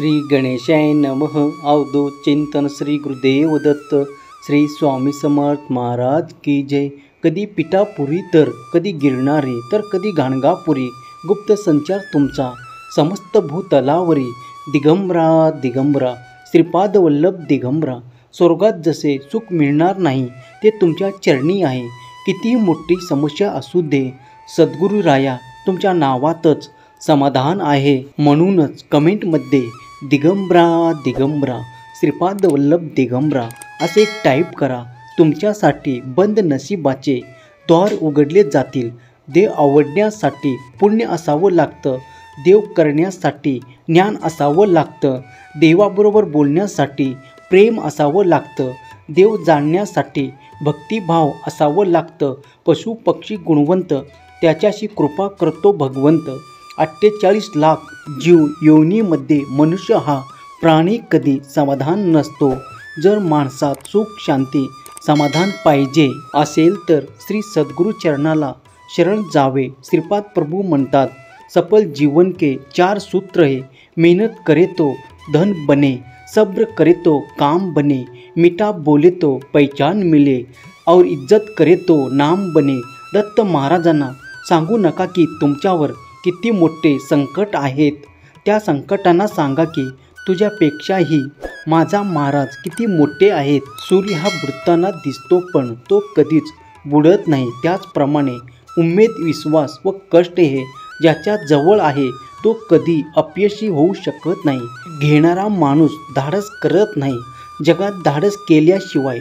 श्री गणेशाय नमः. अवधूत चिंतन श्री गुरुदेव दत्त. श्री स्वामी समर्थ महाराज की जय. कधी पिठापुरी तर कधी गिरणारी तर कधी घाणगापुरी. गुप्त संचार तुमचा समस्त भूतलावरी. दिगंबरा दिगंबरा श्रीपाद वल्लभ दिगंबरा. स्वर्गात जसे सुख मिळणार नाही ते तुमच्या चरणी आहे. किती मोठी समस्या असू दे सद्गुरू राया तुमच्या नावातच समाधान आहे. म्हणूनच कमेंटमध्ये दिगंबरा दिगंबरा श्रीपाद वल्लभ दिगंबरा असे टाईप करा. तुमच्यासाठी बंद नशिबाचे द्वार उघडले जातील. देव आवडण्यासाठी पुण्य असावं लागतं. देव करण्यासाठी ज्ञान असावं लागतं. देवाबरोबर बोलण्यासाठी प्रेम असावं लागतं. देव जाणण्यासाठी भक्तिभाव असावं लागतं. पशु पक्षी गुणवंत त्याच्याशी कृपा करतो भगवंत. 48 लाख जीव योनीमध्ये मनुष्य हा प्राणी कधी समाधान नसतो. जर माणसात सुख शांती समाधान पाहिजे असेल तर श्री सद्गुरु चरणाला शरण जावे. श्रीपाद प्रभू म्हणतात, सफल जीवन के 4 सूत्र है. मेहनत करे तो धन बने, सब्र करे तो काम बने, मीठा बोले तो पहचान मिले और इज्जत करे तो नाम बने. दत्त महाराजांना सांगू नका की तुमच्यावर किती मोठे संकट आहेत. त्या संकटांना सांगा की तुझ्यापेक्षाही माझा महाराज किती मोठे आहेत. सूर्य हा बुडताना दिसतो पण तो कधीच बुडत नाही. त्याचप्रमाणे उमेद विश्वास व कष्ट हे ज्याच्या जवळ आहे तो कधी अपयशी होऊ शकत नाही. घेणारा माणूस धाडस करत नाही. जगात धाडस केल्याशिवाय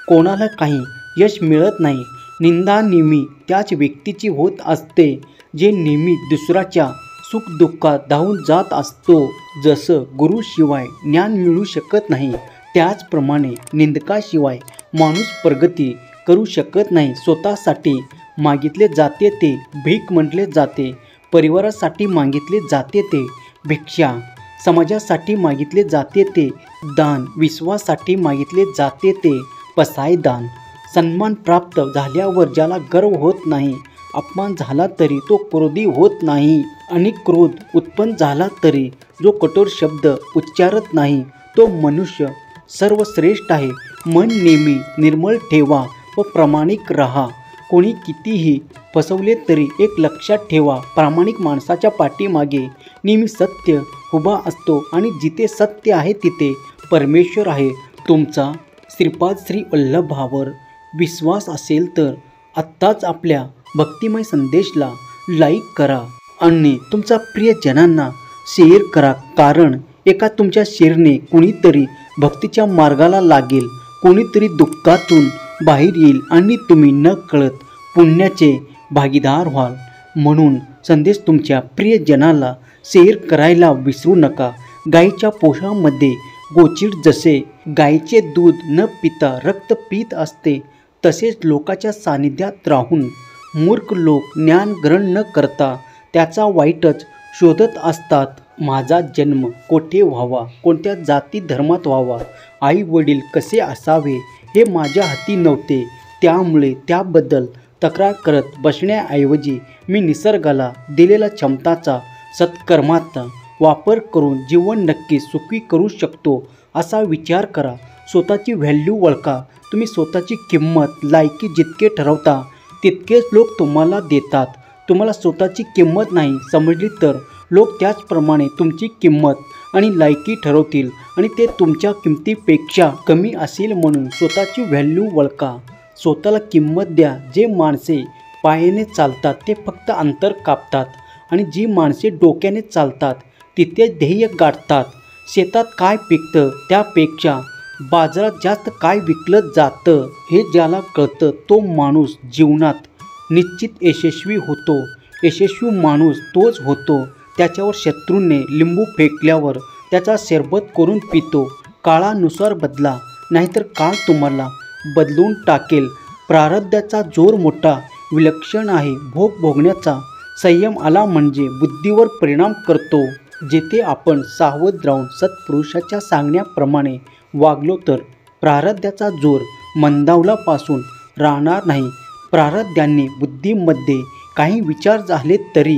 कोणाला काही यश मिळत नाही. निंदा नेहमी त्याच व्यक्तीची होत असते जे नेहमी दुसऱ्याच्या सुखदुःखात धावून जात असतो. जसं गुरुशिवाय ज्ञान मिळू शकत नाही त्याचप्रमाणे निंदकाशिवाय माणूस प्रगती करू शकत नाही. स्वतःसाठी मागितले जाते ते भीक म्हटले जाते. परिवारासाठी मागितले जाते ते भिक्षा. समाजासाठी मागितले जाते ते दान. विश्वासाठी मागितले जाते ते पसायदान. सन्मान प्राप्त झाल्यावर ज्याला गर्व होत नाही, अपमान झाला तरी तो क्रोधी होत नाही आणि क्रोध उत्पन्न झाला तरी जो कठोर शब्द उच्चारत नाही तो मनुष्य सर्वश्रेष्ठ आहे. मन नेहमी निर्मळ ठेवा व प्रामाणिक राहा. कोणी कितीही फसवले तरी एक लक्षात ठेवा, प्रामाणिक माणसाच्या पाठीमागे नेहमी सत्य उभा असतो आणि जिथे सत्य आहे तिथे परमेश्वर आहे. तुमचा श्रीपाद श्री वल्लभावर विश्वास असेल तर आत्ताच आपल्या भक्तिमय संदेशला लाईक करा आणि तुमच्या प्रियजनांना शेअर करा. कारण एका तुमच्या शेअरने कोणीतरी भक्तीच्या मार्गाला लागेल, कोणीतरी दुःखातून बाहेर येईल आणि तुम्ही न कळत पुण्याचे भागीदार व्हाल. म्हणून संदेश तुमच्या प्रियजनाला शेअर करायला विसरू नका. गाईच्या पोषामध्ये गोचिड जसे गाईचे दूध न पिता रक्त पीत असते तसेच लोकाच्या सानिध्यात राहून मूर्ख लोक ज्ञान ग्रहण न करता त्याचा वाईटच शोधत असतात. माझा जन्म कोठे व्हावा, कोणत्या जाती धर्मात व्हावा, आई वडील कसे असावे हे माझ्या हाती नव्हते. त्यामुळे त्याबद्दल तक्रार करत बसण्याऐवजी मी निसर्गाला दिलेल्या क्षमताचा सत्कर्माचा वापर करून जीवन नक्की सुखी करू शकतो असा विचार करा. स्वतःची व्हॅल्यू ओळखा. तुम्ही स्वतःची किंमत लायकी जितके ठरवता तितकेच लोक तुम्हाला देतात. तुम्हाला स्वतःची किंमत नाही समजली तर लोक त्याचप्रमाणे तुमची किंमत आणि लायकी ठरवतील आणि ते तुमच्या किमतीपेक्षा कमी असेल. म्हणून स्वतःची व्हॅल्यू ओळखा. स्वतःला किंमत द्या. जे माणसे पायाने चालतात ते फक्त अंतर कापतात आणि जी माणसे डोक्याने चालतात तिथे ध्येय गाठतात. शेतात काय पिकतं त्यापेक्षा बाजारात जास्त काय विकलं जातं हे ज्याला कळतं तो माणूस जीवनात निश्चित यशस्वी होतो. यशस्वी माणूस तोच होतो त्याच्यावर शत्रूने लिंबू फेकल्यावर त्याचा सरबत करून पितो. काळानुसार बदला नाहीतर काळ तुम्हाला बदलून टाकेल. प्रारब्धाचा जोर मोठा विलक्षण आहे. भोग भोगण्याचा संयम आला म्हणजे बुद्धीवर परिणाम करतो. जेथे आपण सावध राहून सत्पुरुषाच्या सांगण्याप्रमाणे वागलो तर प्रारब्धाचा जोर मंदावल्यापासून राहणार नाही. प्रारब्धाने बुद्धीमध्ये काही विचार झाले तरी